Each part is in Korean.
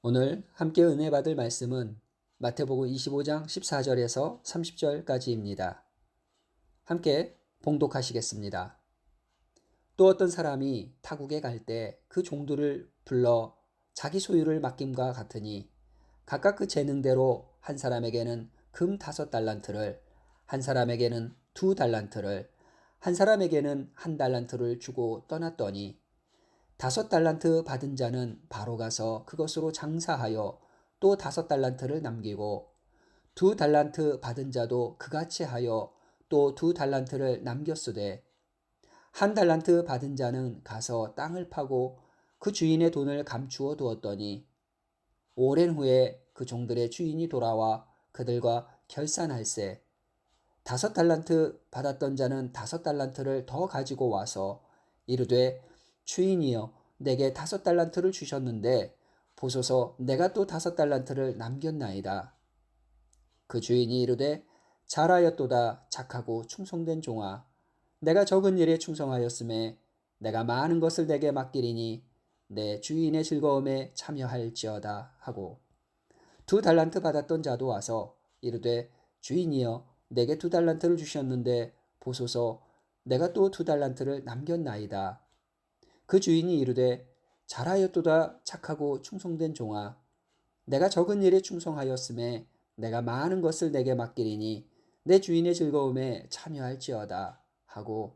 오늘 함께 은혜 받을 말씀은 마태복음 25장 14절에서 30절까지입니다. 함께 봉독하시겠습니다. 또 어떤 사람이 타국에 갈 때 그 종들을 불러 자기 소유를 맡김과 같으니 각각 그 재능대로 한 사람에게는 금 5달란트를, 한 사람에게는 2달란트를, 한 사람에게는 1달란트를 주고 떠났더니 5달란트 받은 자는 바로 가서 그것으로 장사하여 또 5달란트를 남기고 2달란트 받은 자도 그같이 하여 또 2달란트를 남겼으되 1달란트 받은 자는 가서 땅을 파고 그 주인의 돈을 감추어 두었더니 오랜 후에 그 종들의 주인이 돌아와 그들과 결산할세 5달란트 받았던 자는 5달란트를 더 가지고 와서 이르되 주인이여 내게 5달란트를 주셨는데 보소서 내가 또 5달란트를 남겼나이다. 그 주인이 이르되 잘하였도다 착하고 충성된 종아 내가 적은 일에 충성하였음에 내가 많은 것을 내게 맡기리니 내 주인의 즐거움에 참여할지어다 하고 2달란트 받았던 자도 와서 이르되 주인이여 내게 2달란트를 주셨는데 보소서 내가 또 2달란트를 남겼나이다. 그 주인이 이르되 잘하였도다 착하고 충성된 종아 내가 적은 일에 충성하였음에 내가 많은 것을 내게 맡기리니 내 주인의 즐거움에 참여할지어다 하고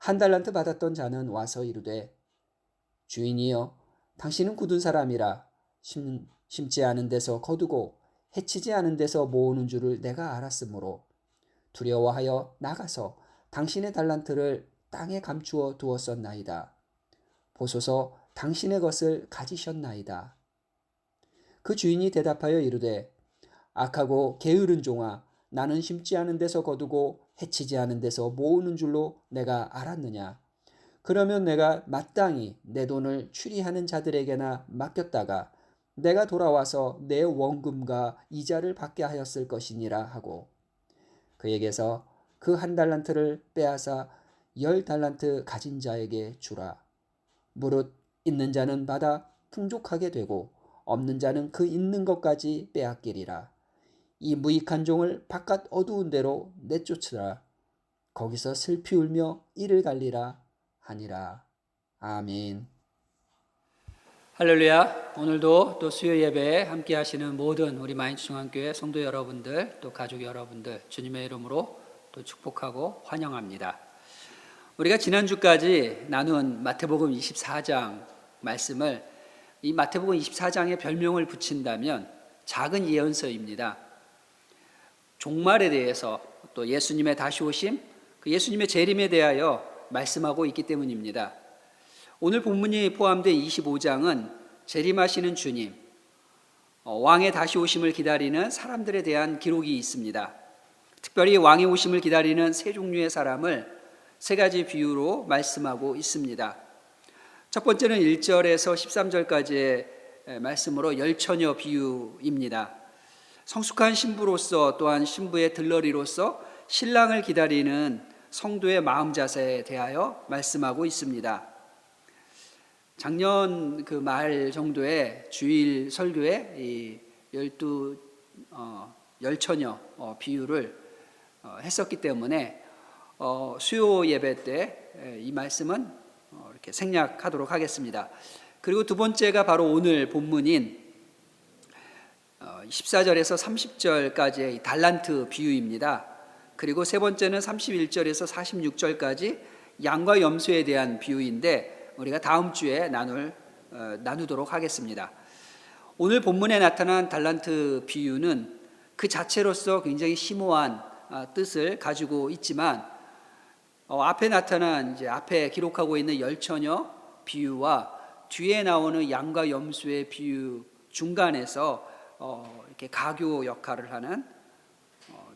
1달란트 받았던 자는 와서 이르되 주인이여 당신은 굳은 사람이라 심지 않은 데서 거두고 해치지 않은 데서 모으는 줄을 내가 알았으므로 두려워하여 나가서 당신의 달란트를 땅에 감추어 두었었나이다. 보소서 당신의 것을 가지셨나이다. 그 주인이 대답하여 이르되 악하고 게으른 종아 나는 심지 않은 데서 거두고 해치지 않은 데서 모으는 줄로 내가 알았느냐. 그러면 내가 마땅히 내 돈을 추리하는 자들에게나 맡겼다가 내가 돌아와서 내 원금과 이자를 받게 하였을 것이니라 하고 그에게서 그 1달란트를 빼앗아 10달란트 가진 자에게 주라. 무릇 있는 자는 받아 풍족하게 되고 없는 자는 그 있는 것까지 빼앗기리라. 이 무익한 종을 바깥 어두운 데로 내쫓으라. 거기서 슬피 울며 이를 갈리라 하니라. 아멘. 할렐루야. 오늘도 또 수요 예배에 함께 하시는 모든 우리 마인중앙교회 성도 여러분들, 또 가족 여러분들 주님의 이름으로 또 축복하고 환영합니다. 우리가 지난주까지 나눈 마태복음 24장 말씀을 이 마태복음 24장에 별명을 붙인다면 작은 예언서입니다. 종말에 대해서 또 예수님의 다시 오심, 그 예수님의 재림에 대하여 말씀하고 있기 때문입니다. 오늘 본문이 포함된 25장은 재림하시는 주님, 왕의 다시 오심을 기다리는 사람들에 대한 기록이 있습니다. 특별히 왕의 오심을 기다리는 세 종류의 사람을 세 가지 비유로 말씀하고 있습니다. 첫 번째는 1절에서 13절까지의 말씀으로 열처녀 비유입니다. 성숙한 신부로서 또한 신부의 들러리로서 신랑을 기다리는 성도의 마음 자세에 대하여 말씀하고 있습니다. 작년 그 말 정도에 주일 설교에 이 열처녀 비유를 했었기 때문에 수요 예배 때 이 말씀은 이렇게 생략하도록 하겠습니다. 그리고 두 번째가 바로 오늘 본문인 14절에서 30절까지의 달란트 비유입니다. 그리고 세 번째는 31절에서 46절까지 양과 염소에 대한 비유인데 우리가 다음 주에 나누도록 하겠습니다. 오늘 본문에 나타난 달란트 비유는 그 자체로서 굉장히 심오한 뜻을 가지고 있지만 앞에 나타난 앞에 기록하고 있는 열처녀 비유와 뒤에 나오는 양과 염소의 비유 중간에서 이렇게 가교 역할을 하는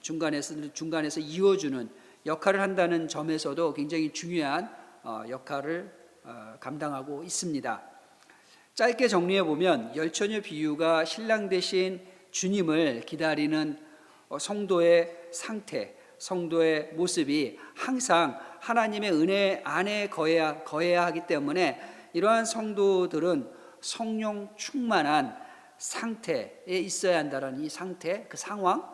중간에서 이어주는 역할을 한다는 점에서도 굉장히 중요한 역할을 감당하고 있습니다. 짧게 정리해 보면 열처녀 비유가 신랑 대신 주님을 기다리는 성도의 상태, 성도의 모습이 항상 하나님의 은혜 안에 거해야 하기 때문에 이러한 성도들은 성령 충만한 상태에 있어야 한다는 이 상태, 그 상황,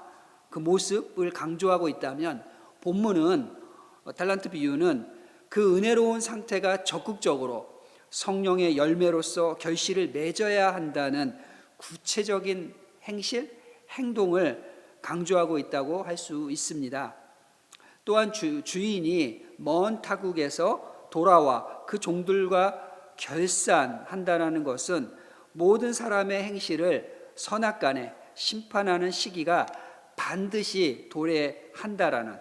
그 모습을 강조하고 있다면, 본문은 달란트 비유는 그 은혜로운 상태가 적극적으로 성령의 열매로서 결실을 맺어야 한다는 구체적인 행실, 행동을 강조하고 있다고 할 수 있습니다. 또한 주인이 먼 타국에서 돌아와 그 종들과 결산한다는 것은 모든 사람의 행실을 선악간에 심판하는 시기가 반드시 도래한다라는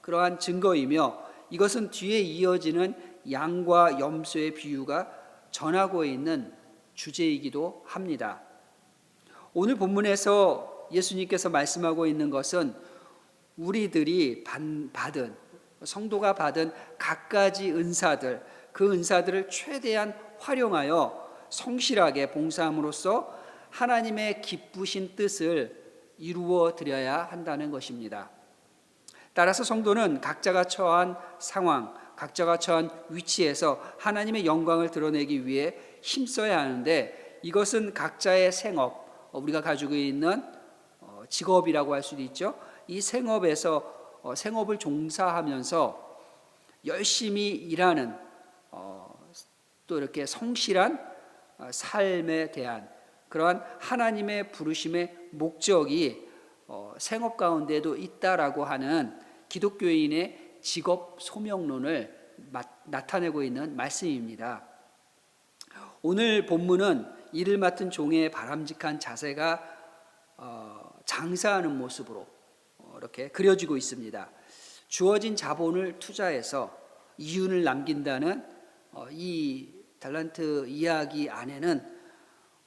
그러한 증거이며, 이것은 뒤에 이어지는 양과 염소의 비유가 전하고 있는 주제이기도 합니다. 오늘 본문에서 예수님께서 말씀하고 있는 것은 우리들이 받은, 성도가 받은 갖가지 은사들, 그 은사들을 최대한 활용하여 성실하게 봉사함으로써 하나님의 기쁘신 뜻을 이루어 드려야 한다는 것입니다. 따라서 성도는 각자가 처한 상황, 각자가 처한 위치에서 하나님의 영광을 드러내기 위해 힘써야 하는데, 이것은 각자의 생업, 우리가 가지고 있는 직업이라고 할 수도 있죠. 이 생업에서 생업을 종사하면서 열심히 일하는 또 이렇게 성실한 삶에 대한 그러한 하나님의 부르심의 목적이 생업 가운데도 있다라고 하는 기독교인의 직업 소명론을 나타내고 있는 말씀입니다. 오늘 본문은 일을 맡은 종의 바람직한 자세가 장사하는 모습으로 이렇게 그려지고 있습니다. 주어진 자본을 투자해서 이윤을 남긴다는 이 달란트 이야기 안에는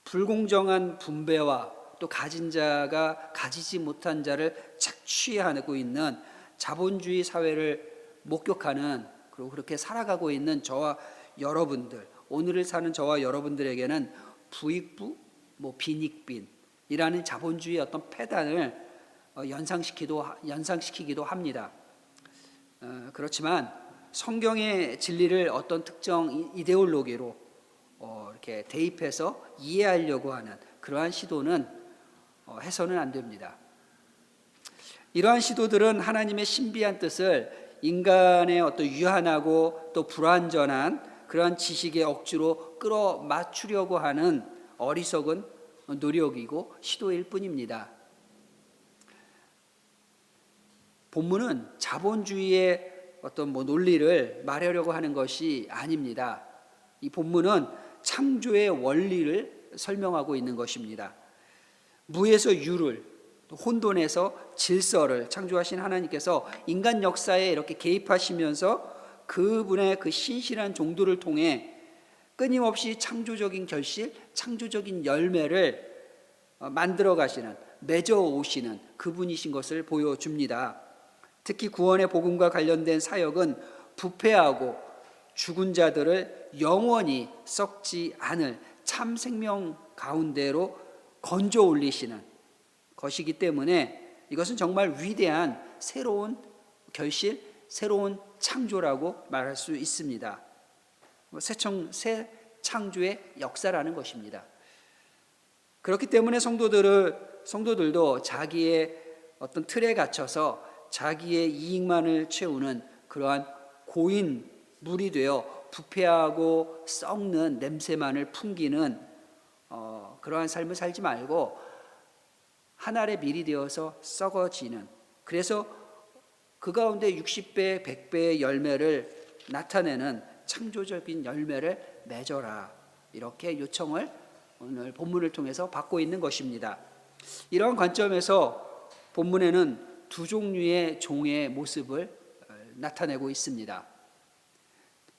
불공정한 분배와 또 가진 자가 가지지 못한 자를 착취하고 있는 자본주의 사회를 목격하는, 그리고 그렇게 살아가고 있는 저와 여러분들, 오늘을 사는 저와 여러분들에게는 부익부, 빈익빈이라는 자본주의의 어떤 패단을 연상시키기도 합니다. 그렇지만 성경의 진리를 어떤 특정 이데올로기로 이렇게 대입해서 이해하려고 하는 그러한 시도는 해서는 안 됩니다. 이러한 시도들은 하나님의 신비한 뜻을 인간의 어떤 유한하고 또 불완전한 그러한 지식에 억지로 끌어맞추려고 하는 어리석은 노력이고 시도일 뿐입니다. 본문은 자본주의의 어떤 논리를 말하려고 하는 것이 아닙니다. 이 본문은 창조의 원리를 설명하고 있는 것입니다. 무에서 유를, 혼돈에서 질서를 창조하신 하나님께서 인간 역사에 이렇게 개입하시면서 그분의 그 신실한 종들을 통해 끊임없이 창조적인 결실, 창조적인 열매를 만들어 가시는, 맺어 오시는 그분이신 것을 보여줍니다. 특히 구원의 복음과 관련된 사역은 부패하고 죽은 자들을 영원히 썩지 않을 참 생명 가운데로 건져 올리시는 것이기 때문에 이것은 정말 위대한 새로운 결실, 새로운 창조라고 말할 수 있습니다. 새 창조의 역사라는 것입니다. 그렇기 때문에 성도들도 자기의 어떤 틀에 갇혀서 자기의 이익만을 채우는 그러한 고인 물이 되어 부패하고 썩는 냄새만을 풍기는 그러한 삶을 살지 말고 하늘의 밀이 되어서 썩어지는, 그래서 그 가운데 60배, 100배의 열매를 나타내는 창조적인 열매를 맺어라, 이렇게 요청을 오늘 본문을 통해서 받고 있는 것입니다. 이러한 관점에서 본문에는 두 종류의 종의 모습을 나타내고 있습니다.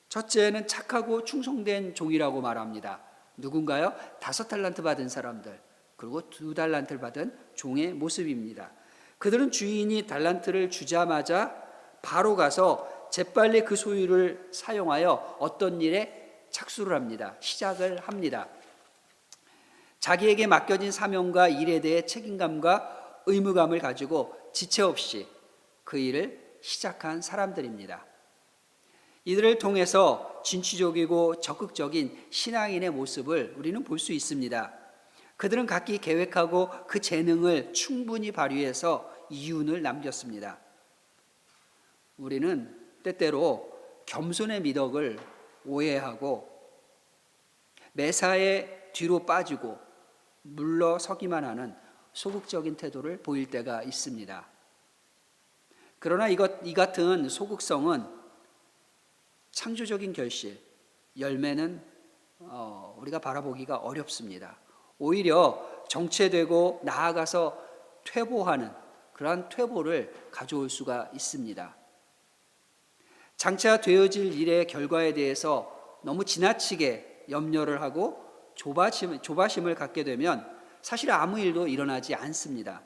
첫째는 착하고 충성된 종이라고 말합니다. 누군가요? 5달란트 받은 사람들, 그리고 2달란트를 받은 종의 모습입니다. 그들은 주인이 달란트를 주자마자 바로 가서 재빨리 그 소유를 사용하여 어떤 일에 착수를 합니다. 시작을 합니다. 자기에게 맡겨진 사명과 일에 대해 책임감과 의무감을 가지고 지체 없이 그 일을 시작한 사람들입니다. 이들을 통해서 진취적이고 적극적인 신앙인의 모습을 우리는 볼 수 있습니다. 그들은 각기 계획하고 그 재능을 충분히 발휘해서 이윤을 남겼습니다. 우리는 때때로 겸손의 미덕을 오해하고 매사에 뒤로 빠지고 물러서기만 하는 소극적인 태도를 보일 때가 있습니다. 그러나 이 같은 소극성은 창조적인 결실, 열매는 우리가 바라보기가 어렵습니다. 오히려 정체되고 나아가서 퇴보하는 그러한 퇴보를 가져올 수가 있습니다. 장차 되어질 일의 결과에 대해서 너무 지나치게 염려를 하고 조바심을 갖게 되면 사실 아무 일도 일어나지 않습니다.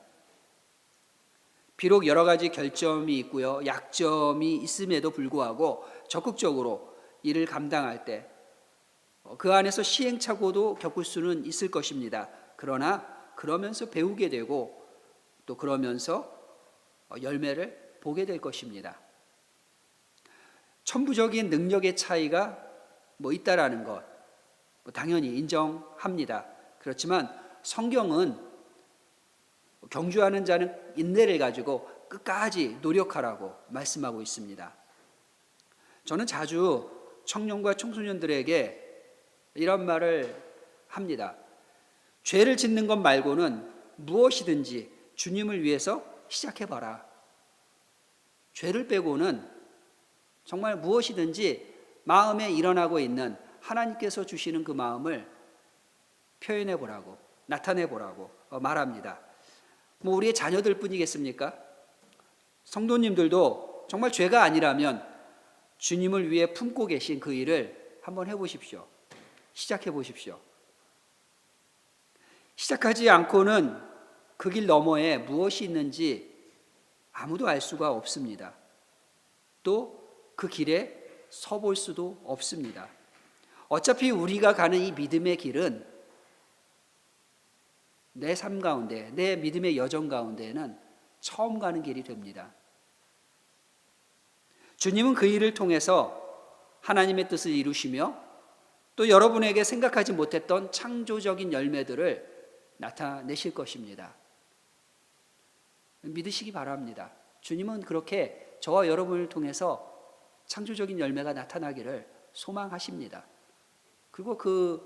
비록 여러 가지 결점이 있고요, 약점이 있음에도 불구하고 적극적으로 일을 감당할 때 그 안에서 시행착오도 겪을 수는 있을 것입니다. 그러나 그러면서 배우게 되고 또 그러면서 열매를 보게 될 것입니다. 천부적인 능력의 차이가 있다라는 것 당연히 인정합니다. 그렇지만 성경은 경주하는 자는 인내를 가지고 끝까지 노력하라고 말씀하고 있습니다. 저는 자주 청년과 청소년들에게 이런 말을 합니다. 죄를 짓는 것 말고는 무엇이든지 주님을 위해서 시작해봐라. 죄를 빼고는 정말 무엇이든지 마음에 일어나고 있는 하나님께서 주시는 그 마음을 표현해보라고, 나타내보라고 말합니다. 우리의 자녀들 뿐이겠습니까? 성도님들도 정말 죄가 아니라면 주님을 위해 품고 계신 그 일을 한번 해보십시오. 시작해 보십시오. 시작하지 않고는 그 길 너머에 무엇이 있는지 아무도 알 수가 없습니다. 또 그 길에 서볼 수도 없습니다. 어차피 우리가 가는 이 믿음의 길은 내 삶 가운데, 내 믿음의 여정 가운데는 처음 가는 길이 됩니다. 주님은 그 일을 통해서 하나님의 뜻을 이루시며 또 여러분에게 생각하지 못했던 창조적인 열매들을 나타내실 것입니다. 믿으시기 바랍니다. 주님은 그렇게 저와 여러분을 통해서 창조적인 열매가 나타나기를 소망하십니다. 그리고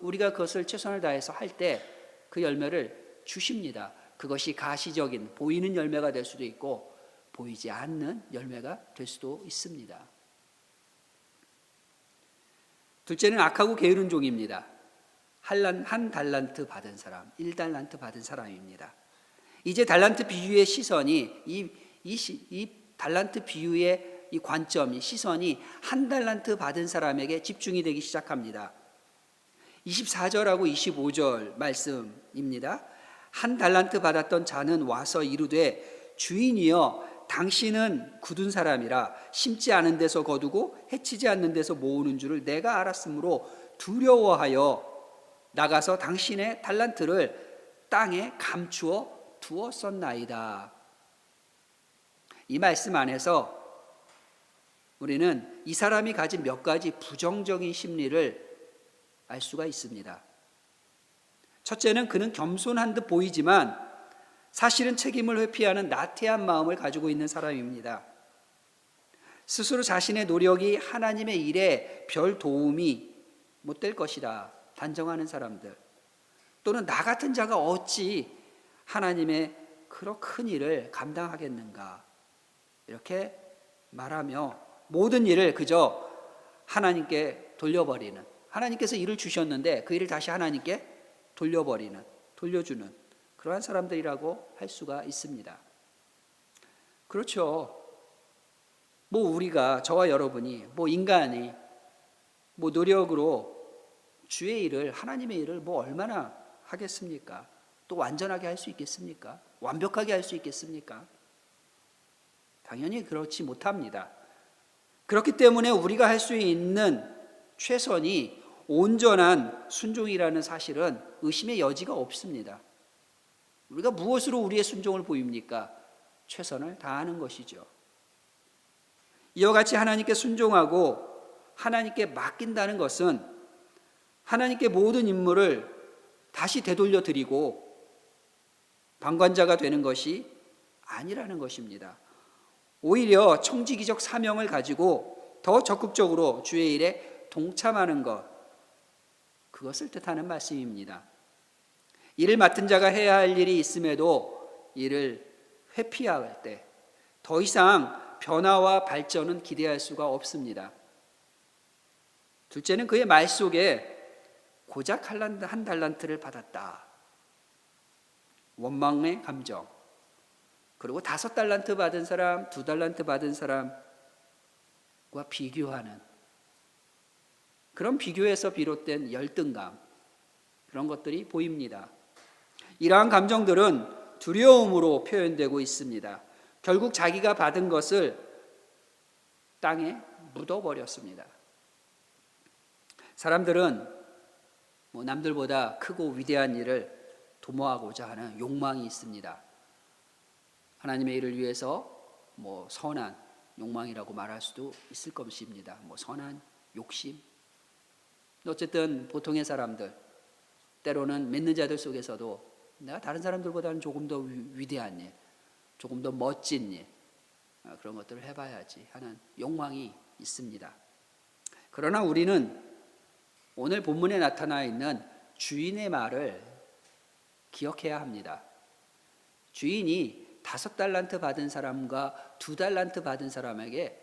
우리가 그것을 최선을 다해서 할 때 그 열매를 주십니다. 그것이 가시적인 보이는 열매가 될 수도 있고 보이지 않는 열매가 될 수도 있습니다. 둘째는 악하고 게으른 종입니다. 한 달란트 받은 사람, 1달란트 받은 사람입니다. 이제 달란트 비유의 시선이 이 달란트 비유의 이 관점이 시선이 한 달란트 받은 사람에게 집중이 되기 시작합니다. 24절하고 25절 말씀입니다. 한 달란트 받았던 자는 와서 이르되 주인이여 당신은 굳은 사람이라 심지 않은 데서 거두고 해치지 않는 데서 모으는 줄을 내가 알았으므로 두려워하여 나가서 당신의 달란트를 땅에 감추어 두었었나이다. 이 말씀 안에서 우리는 이 사람이 가진 몇 가지 부정적인 심리를 알 수가 있습니다. 첫째는 그는 겸손한 듯 보이지만 사실은 책임을 회피하는 나태한 마음을 가지고 있는 사람입니다. 스스로 자신의 노력이 하나님의 일에 별 도움이 못 될 것이다 단정하는 사람들, 또는 나 같은 자가 어찌 하나님의 그런 큰 일을 감당하겠는가 이렇게 말하며 모든 일을 그저 하나님께 돌려버리는, 하나님께서 일을 주셨는데 그 일을 다시 하나님께 돌려주는 그러한 사람들이라고 할 수가 있습니다. 그렇죠. 우리가, 저와 여러분이, 인간이 노력으로 주의 일을, 하나님의 일을 얼마나 하겠습니까? 또 완전하게 할 수 있겠습니까? 완벽하게 할 수 있겠습니까? 당연히 그렇지 못합니다. 그렇기 때문에 우리가 할 수 있는 최선이 온전한 순종이라는 사실은 의심의 여지가 없습니다. 우리가 무엇으로 우리의 순종을 보입니까? 최선을 다하는 것이죠. 이와 같이 하나님께 순종하고 하나님께 맡긴다는 것은 하나님께 모든 임무를 다시 되돌려 드리고 방관자가 되는 것이 아니라는 것입니다. 오히려 청지기적 사명을 가지고 더 적극적으로 주의 일에 동참하는 것, 그것을 뜻하는 말씀입니다. 일을 맡은 자가 해야 할 일이 있음에도 이를 회피할 때 더 이상 변화와 발전은 기대할 수가 없습니다. 둘째는 그의 말 속에 고작 한 달란트를 받았다, 원망의 감정, 그리고 5달란트 받은 사람, 2달란트 받은 사람과 비교하는 그런 비교에서 비롯된 열등감, 그런 것들이 보입니다. 이러한 감정들은 두려움으로 표현되고 있습니다. 결국 자기가 받은 것을 땅에 묻어버렸습니다. 사람들은 남들보다 크고 위대한 일을 도모하고자 하는 욕망이 있습니다. 하나님의 일을 위해서 선한 욕망이라고 말할 수도 있을 것입니다. 선한 욕심. 어쨌든 보통의 사람들, 때로는 믿는 자들 속에서도 내가 다른 사람들보다는 조금 더 위대한 일, 조금 더 멋진 일, 그런 것들을 해봐야지 하는 욕망이 있습니다. 그러나 우리는 오늘 본문에 나타나 있는 주인의 말을 기억해야 합니다. 주인이 5달란트 받은 사람과 2달란트 받은 사람에게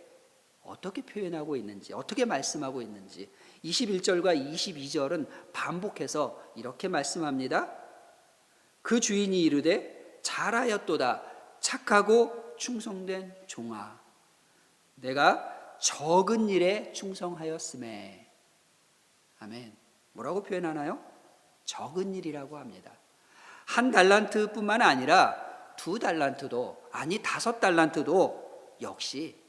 어떻게 표현하고 있는지, 어떻게 말씀하고 있는지 21절과 22절은 반복해서 이렇게 말씀합니다. 그 주인이 이르되 잘하였도다 착하고 충성된 종아, 내가 적은 일에 충성하였음에. 아멘. 뭐라고 표현하나요? 적은 일이라고 합니다. 1달란트뿐만 아니라 2달란트도, 아니 5달란트도 역시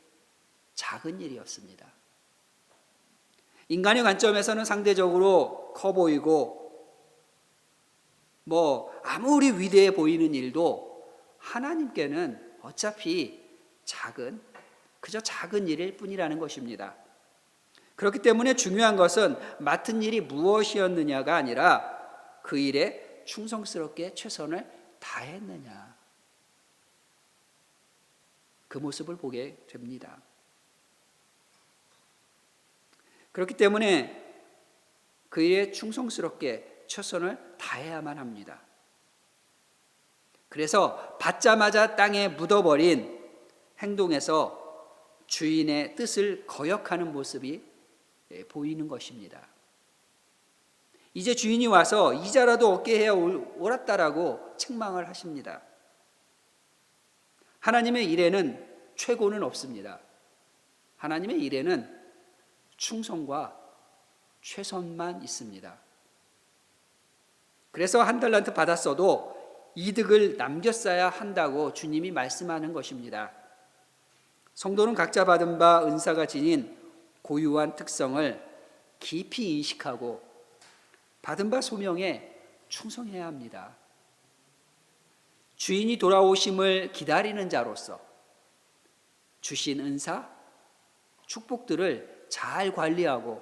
작은 일이었습니다. 인간의 관점에서는 상대적으로 커 보이고 아무리 위대해 보이는 일도 하나님께는 어차피 그저 작은 일일 뿐이라는 것입니다. 그렇기 때문에 중요한 것은 맡은 일이 무엇이었느냐가 아니라 그 일에 충성스럽게 최선을 다했느냐, 그 모습을 보게 됩니다. 그렇기 때문에 그 일에 충성스럽게 최선을 다해야만 합니다. 그래서 받자마자 땅에 묻어버린 행동에서 주인의 뜻을 거역하는 모습이 보이는 것입니다. 이제 주인이 와서 이자라도 얻게 해야 옳았다라고 책망을 하십니다. 하나님의 일에는 최고는 없습니다. 하나님의 일에는 충성과 최선만 있습니다. 그래서 1달란트 받았어도 이득을 남겼어야 한다고 주님이 말씀하는 것입니다. 성도는 각자 받은 바 은사가 지닌 고유한 특성을 깊이 인식하고 받은 바 소명에 충성해야 합니다. 주인이 돌아오심을 기다리는 자로서 주신 은사, 축복들을 잘 관리하고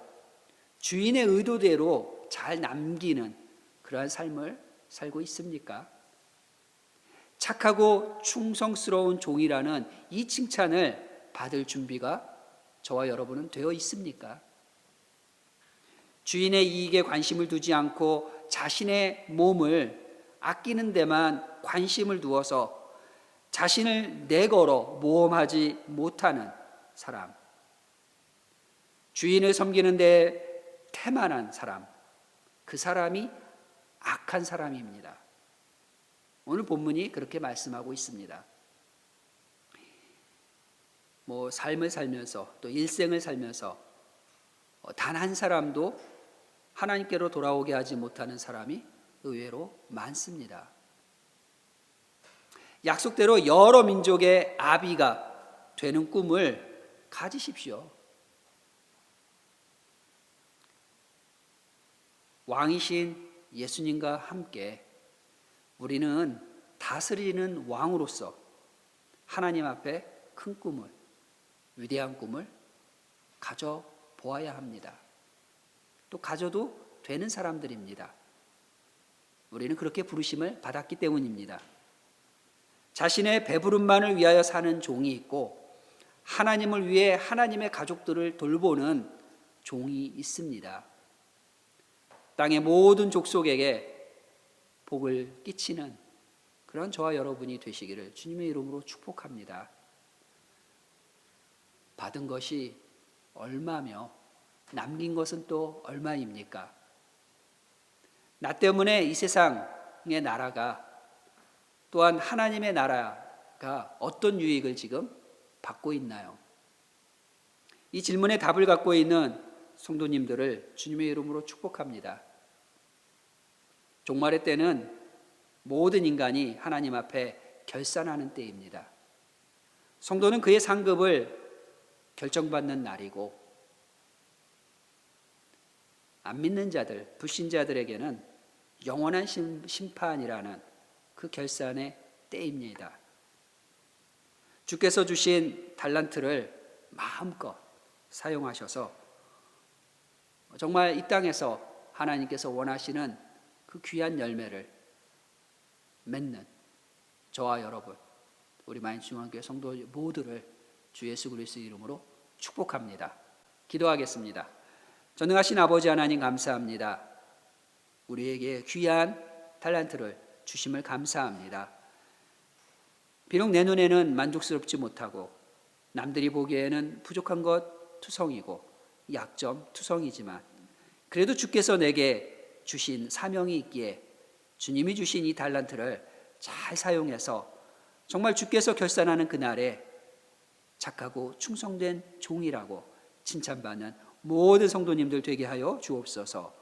주인의 의도대로 잘 남기는 그러한 삶을 살고 있습니까? 착하고 충성스러운 종이라는 이 칭찬을 받을 준비가 저와 여러분은 되어 있습니까? 주인의 이익에 관심을 두지 않고 자신의 몸을 아끼는 데만 관심을 두어서 자신을 내걸어 모험하지 못하는 사람, 주인을 섬기는 데 태만한 사람, 그 사람이 악한 사람입니다. 오늘 본문이 그렇게 말씀하고 있습니다. 삶을 살면서 또 일생을 살면서 단 한 사람도 하나님께로 돌아오게 하지 못하는 사람이 의외로 많습니다. 약속대로 여러 민족의 아비가 되는 꿈을 가지십시오. 왕이신 예수님과 함께 우리는 다스리는 왕으로서 하나님 앞에 큰 꿈을, 위대한 꿈을 가져보아야 합니다. 또 가져도 되는 사람들입니다. 우리는 그렇게 부르심을 받았기 때문입니다. 자신의 배부름만을 위하여 사는 종이 있고 하나님을 위해 하나님의 가족들을 돌보는 종이 있습니다. 땅의 모든 족속에게 복을 끼치는 그런 저와 여러분이 되시기를 주님의 이름으로 축복합니다. 받은 것이 얼마며 남긴 것은 또 얼마입니까? 나 때문에 이 세상의 나라가 또한 하나님의 나라가 어떤 유익을 지금 받고 있나요? 이 질문에 답을 갖고 있는 성도님들을 주님의 이름으로 축복합니다. 종말의 때는 모든 인간이 하나님 앞에 결산하는 때입니다. 성도는 그의 상급을 결정받는 날이고 안 믿는 자들, 불신자들에게는 영원한 심판이라는 그 결산의 때입니다. 주께서 주신 달란트를 마음껏 사용하셔서 정말 이 땅에서 하나님께서 원하시는 그 귀한 열매를 맺는 저와 여러분, 우리 마인중앙교회 성도 모두를 주 예수 그리스도의 이름으로 축복합니다. 기도하겠습니다. 전능하신 아버지 하나님 감사합니다. 우리에게 귀한 달란트를 주심을 감사합니다. 비록 내 눈에는 만족스럽지 못하고 남들이 보기에는 부족한 것 투성이고 약점 투성이지만 그래도 주께서 내게 주신 사명이 있기에 주님이 주신 이 달란트를 잘 사용해서 정말 주께서 결산하는 그날에 착하고 충성된 종이라고 칭찬받는 모든 성도님들 되게 하여 주옵소서.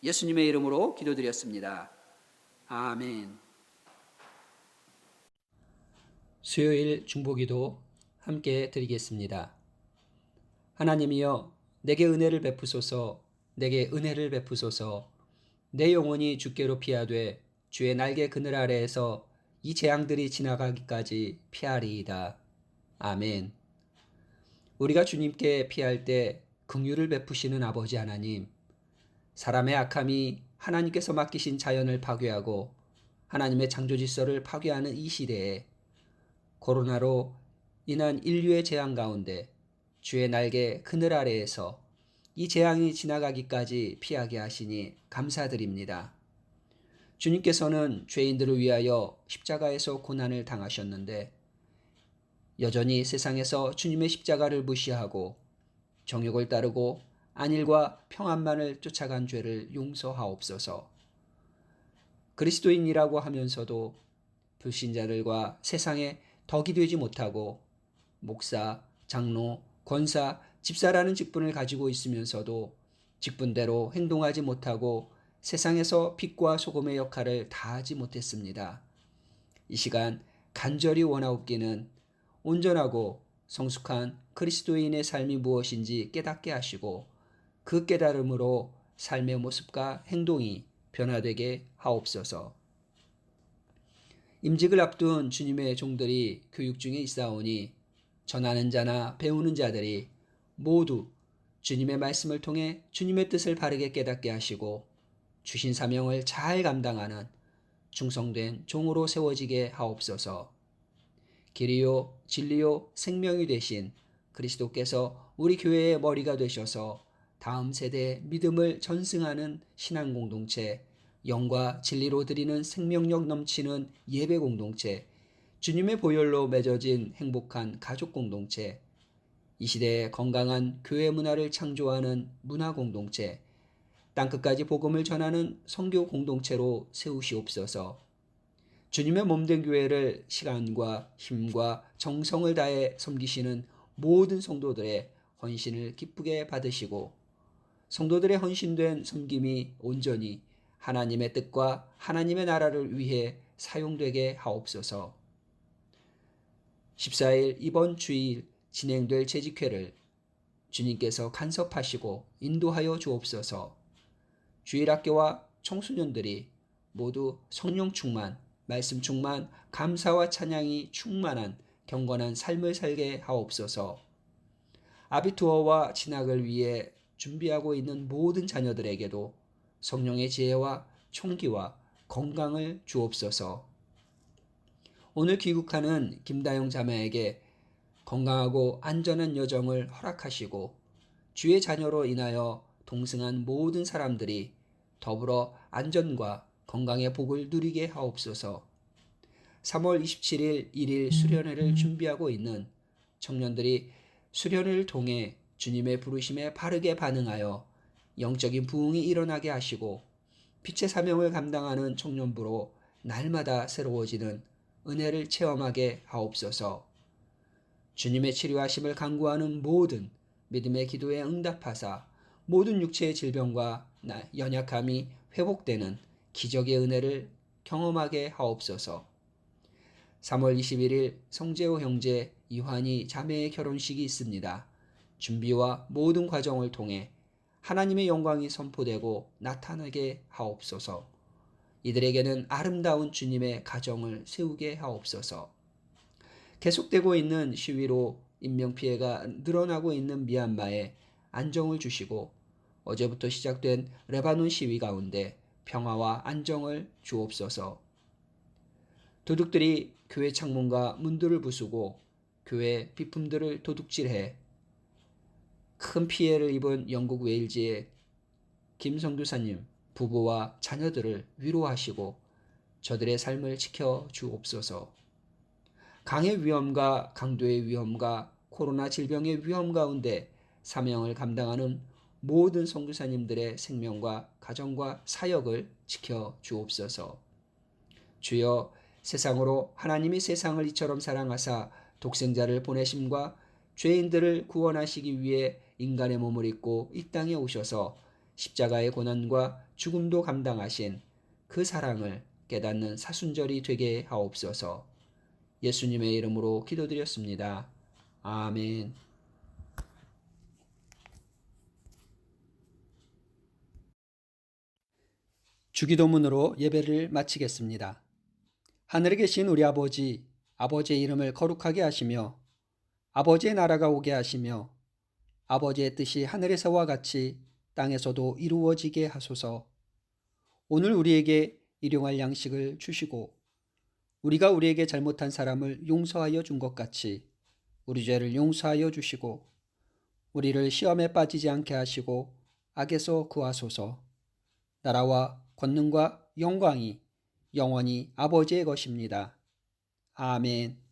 예수님의 이름으로 기도드렸습니다. 아멘. 수요일 중보기도 함께 드리겠습니다. 하나님이여 내게 은혜를 베푸소서. 내게 은혜를 베푸소서. 내 영혼이 주께로 피하되 주의 날개 그늘 아래에서 이 재앙들이 지나가기까지 피하리이다. 아멘. 우리가 주님께 피할 때 긍휼을 베푸시는 아버지 하나님, 사람의 악함이 하나님께서 맡기신 자연을 파괴하고 하나님의 창조 질서를 파괴하는 이 시대에 코로나로 인한 인류의 재앙 가운데 주의 날개 그늘 아래에서 이 재앙이 지나가기까지 피하게 하시니 감사드립니다. 주님께서는 죄인들을 위하여 십자가에서 고난을 당하셨는데 여전히 세상에서 주님의 십자가를 무시하고 정욕을 따르고 안일과 평안만을 쫓아간 죄를 용서하옵소서. 그리스도인이라고 하면서도 불신자들과 세상에 덕이 되지 못하고 목사, 장로, 권사, 집사라는 직분을 가지고 있으면서도 직분대로 행동하지 못하고 세상에서 빛과 소금의 역할을 다하지 못했습니다. 이 시간 간절히 원하옵기는 온전하고 성숙한 그리스도인의 삶이 무엇인지 깨닫게 하시고 그 깨달음으로 삶의 모습과 행동이 변화되게 하옵소서. 임직을 앞둔 주님의 종들이 교육 중에 있사오니 전하는 자나 배우는 자들이 모두 주님의 말씀을 통해 주님의 뜻을 바르게 깨닫게 하시고 주신 사명을 잘 감당하는 충성된 종으로 세워지게 하옵소서. 길이요 진리요 생명이 되신 그리스도께서 우리 교회의 머리가 되셔서 다음 세대의 믿음을 전승하는 신앙 공동체, 영과 진리로 드리는 생명력 넘치는 예배 공동체, 주님의 보혈로 맺어진 행복한 가족 공동체, 이 시대에 건강한 교회 문화를 창조하는 문화 공동체, 땅끝까지 복음을 전하는 선교 공동체로 세우시옵소서. 주님의 몸된 교회를 시간과 힘과 정성을 다해 섬기시는 모든 성도들의 헌신을 기쁘게 받으시고 성도들의 헌신된 섬김이 온전히 하나님의 뜻과 하나님의 나라를 위해 사용되게 하옵소서. 14일 이번 주일 진행될 재직회를 주님께서 간섭하시고 인도하여 주옵소서. 주일학교와 청소년들이 모두 성령 충만, 말씀 충만, 감사와 찬양이 충만한 경건한 삶을 살게 하옵소서. 아비투어와 진학을 위해 준비하고 있는 모든 자녀들에게도 성령의 지혜와 총기와 건강을 주옵소서. 오늘 귀국하는 김다영 자매에게 건강하고 안전한 여정을 허락하시고 주의 자녀로 인하여 동승한 모든 사람들이 더불어 안전과 건강의 복을 누리게 하옵소서. 3월 27일 1일 수련회를 준비하고 있는 청년들이 수련회를 통해 주님의 부르심에 바르게 반응하여 영적인 부흥이 일어나게 하시고 빛의 사명을 감당하는 청년부로 날마다 새로워지는 은혜를 체험하게 하옵소서. 주님의 치료하심을 간구하는 모든 믿음의 기도에 응답하사 모든 육체의 질병과 연약함이 회복되는 기적의 은혜를 경험하게 하옵소서. 3월 21일 성재호 형제 이환희 자매의 결혼식이 있습니다. 준비와 모든 과정을 통해 하나님의 영광이 선포되고 나타나게 하옵소서. 이들에게는 아름다운 주님의 가정을 세우게 하옵소서. 계속되고 있는 시위로 인명피해가 늘어나고 있는 미얀마에 안정을 주시고 어제부터 시작된 레바논 시위 가운데 평화와 안정을 주옵소서. 도둑들이 교회 창문과 문들을 부수고 교회 비품들을 도둑질해 큰 피해를 입은 영국 웨일즈의 김성두사님 부부와 자녀들을 위로하시고 저들의 삶을 지켜 주옵소서. 강의 위험과 강도의 위험과 코로나 질병의 위험 가운데 사명을 감당하는 모든 선교사님들의 생명과 가정과 사역을 지켜 주옵소서. 주여, 세상으로 하나님이 세상을 이처럼 사랑하사 독생자를 보내심과 죄인들을 구원하시기 위해 인간의 몸을 입고 이 땅에 오셔서 십자가의 고난과 죽음도 감당하신 그 사랑을 깨닫는 사순절이 되게 하옵소서. 예수님의 이름으로 기도드렸습니다. 아멘. 주기도문으로 예배를 마치겠습니다. 하늘에 계신 우리 아버지, 아버지의 이름을 거룩하게 하시며 아버지의 나라가 오게 하시며 아버지의 뜻이 하늘에서와 같이 땅에서도 이루어지게 하소서. 오늘 우리에게 일용할 양식을 주시고 우리가 우리에게 잘못한 사람을 용서하여 준 것 같이 우리 죄를 용서하여 주시고 우리를 시험에 빠지지 않게 하시고 악에서 구하소서. 나라와 권능과 영광이 영원히 아버지의 것입니다. 아멘.